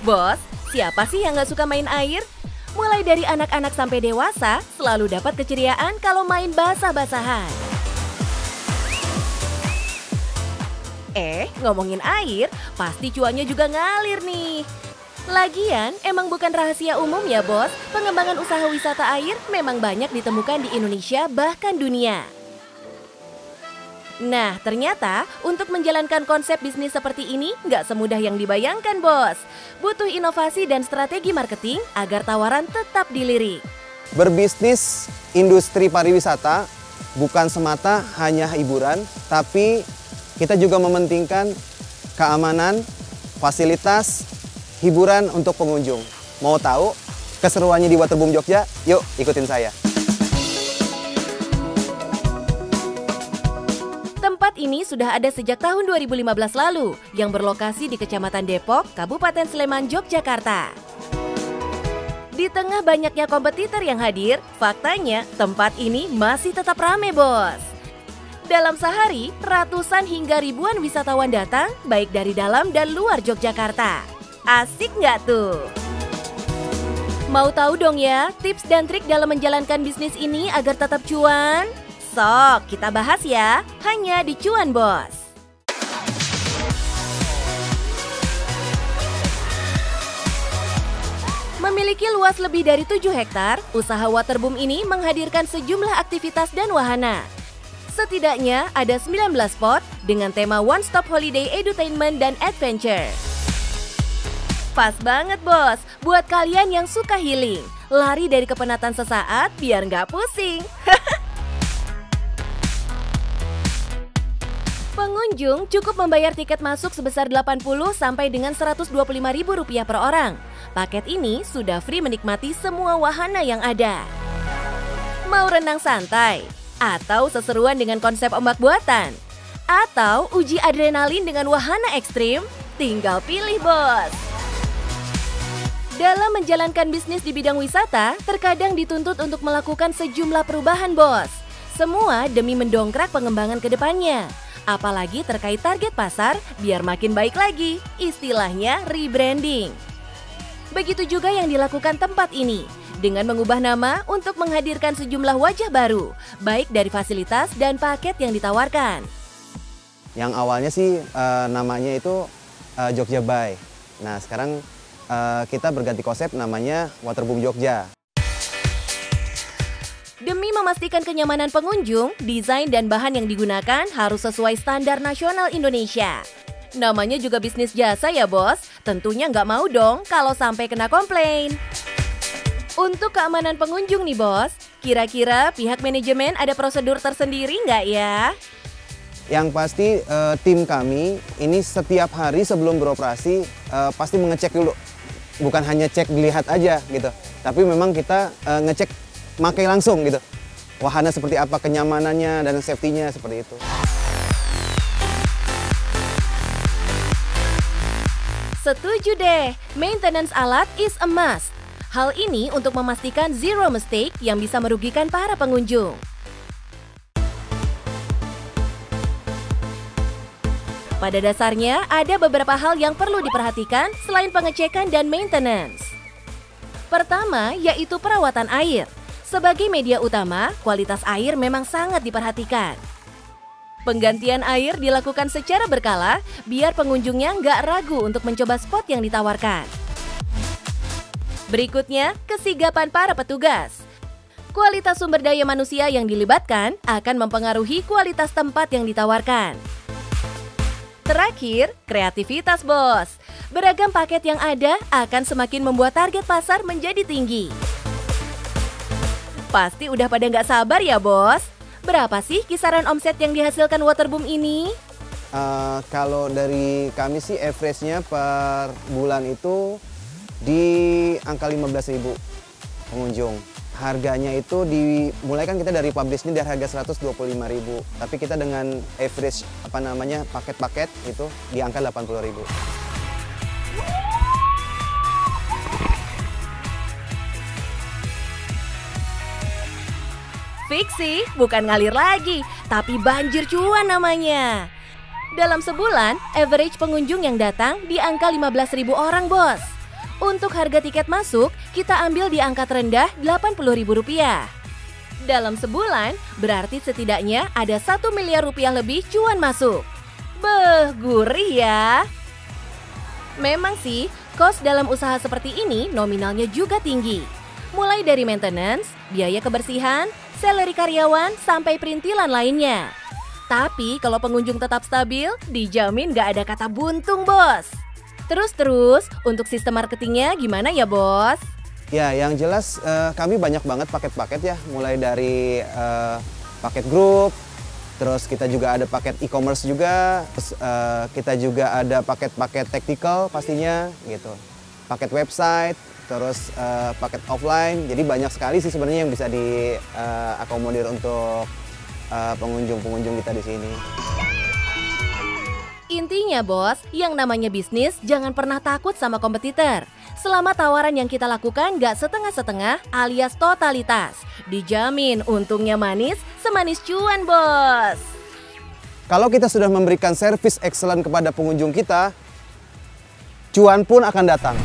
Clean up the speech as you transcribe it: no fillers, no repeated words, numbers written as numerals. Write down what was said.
Bos, siapa sih yang nggak suka main air? Mulai dari anak-anak sampai dewasa, selalu dapat keceriaan kalau main basah-basahan. Ngomongin air, pasti cuannya juga ngalir nih. Lagian, emang bukan rahasia umum ya bos, pengembangan usaha wisata air memang banyak ditemukan di Indonesia bahkan dunia. Nah, ternyata untuk menjalankan konsep bisnis seperti ini nggak semudah yang dibayangkan bos. Butuh inovasi dan strategi marketing agar tawaran tetap dilirik. Berbisnis industri pariwisata bukan semata hanya hiburan, tapi kita juga mementingkan keamanan, fasilitas, hiburan untuk pengunjung. Mau tahu keseruannya di Waterboom Jogja? Yuk ikutin saya. Tempat ini sudah ada sejak tahun 2015 lalu yang berlokasi di Kecamatan Depok, Kabupaten Sleman, Yogyakarta. Di tengah banyaknya kompetitor yang hadir, faktanya tempat ini masih tetap ramai bos. Dalam sehari, ratusan hingga ribuan wisatawan datang baik dari dalam dan luar Yogyakarta. Asik nggak tuh? Mau tahu dong ya tips dan trik dalam menjalankan bisnis ini agar tetap cuan? Sok, kita bahas ya, hanya di Cuan Bos. Memiliki luas lebih dari 7 hektar, usaha Waterboom ini menghadirkan sejumlah aktivitas dan wahana. Setidaknya ada 19 spot dengan tema One Stop Holiday Edutainment dan Adventure. Pas banget bos, buat kalian yang suka healing, lari dari kepenatan sesaat biar nggak pusing. Pengunjung cukup membayar tiket masuk sebesar 80 sampai dengan Rp125.000 per orang. Paket ini sudah free menikmati semua wahana yang ada. Mau renang santai? Atau seseruan dengan konsep ombak buatan? Atau uji adrenalin dengan wahana ekstrim? Tinggal pilih bos. Dalam menjalankan bisnis di bidang wisata, terkadang dituntut untuk melakukan sejumlah perubahan bos. Semua demi mendongkrak pengembangan ke depannya. Apalagi terkait target pasar biar makin baik lagi, istilahnya rebranding. Begitu juga yang dilakukan tempat ini, dengan mengubah nama untuk menghadirkan sejumlah wajah baru, baik dari fasilitas dan paket yang ditawarkan. Yang awalnya sih namanya itu Jogja Bay. Nah sekarang kita berganti konsep namanya Waterboom Jogja. Demi memastikan kenyamanan pengunjung, desain dan bahan yang digunakan harus sesuai standar nasional Indonesia. Namanya juga bisnis jasa ya bos, tentunya nggak mau dong kalau sampai kena komplain. Untuk keamanan pengunjung nih bos, kira-kira pihak manajemen ada prosedur tersendiri nggak ya? Yang pasti tim kami ini setiap hari sebelum beroperasi pasti mengecek dulu. Bukan hanya cek dilihat aja gitu, tapi memang kita ngecek pakai langsung gitu. Wahana seperti apa, kenyamanannya dan safety-nya seperti itu. Setuju deh, maintenance alat is a must. Hal ini untuk memastikan zero mistake yang bisa merugikan para pengunjung. Pada dasarnya, ada beberapa hal yang perlu diperhatikan selain pengecekan dan maintenance. Pertama, yaitu perawatan air. Sebagai media utama, kualitas air memang sangat diperhatikan. Penggantian air dilakukan secara berkala, biar pengunjungnya nggak ragu untuk mencoba spot yang ditawarkan. Berikutnya, kesigapan para petugas. Kualitas sumber daya manusia yang dilibatkan akan mempengaruhi kualitas tempat yang ditawarkan. Terakhir, kreativitas bos. Beragam paket yang ada akan semakin membuat target pasar menjadi tinggi. Pasti udah pada nggak sabar ya bos? Berapa sih kisaran omset yang dihasilkan Waterboom ini? Kalau dari kami sih average-nya per bulan itu di angka 15.000 pengunjung. Harganya itu dimulai kan kita dari publishnya dari harga 125.000, tapi kita dengan average paket-paket itu di angka 80.000. Fiksi bukan ngalir lagi, tapi banjir cuan namanya. Dalam sebulan, average pengunjung yang datang di angka 15.000 orang bos. Untuk harga tiket masuk, kita ambil di angka terendah Rp80.000. Dalam sebulan, berarti setidaknya ada Rp1 miliar lebih cuan masuk. Beh, gurih ya! Memang sih, kos dalam usaha seperti ini nominalnya juga tinggi. Mulai dari maintenance, biaya kebersihan, salary karyawan, sampai perintilan lainnya. Tapi kalau pengunjung tetap stabil, dijamin gak ada kata buntung, Bos. Terus, untuk sistem marketingnya gimana ya, Bos? Ya, yang jelas kami banyak banget paket-paket ya, mulai dari paket grup, terus kita juga ada paket e-commerce juga, terus kita juga ada paket-paket tactical pastinya gitu, paket website, terus paket offline. Jadi banyak sekali sih sebenarnya yang bisa diakomodir untuk pengunjung-pengunjung kita di sini. Intinya, Bos, yang namanya bisnis jangan pernah takut sama kompetitor. Selama tawaran yang kita lakukan gak setengah-setengah alias totalitas, dijamin untungnya manis, semanis cuan, Bos. Kalau kita sudah memberikan servis excellent kepada pengunjung kita, cuan pun akan datang.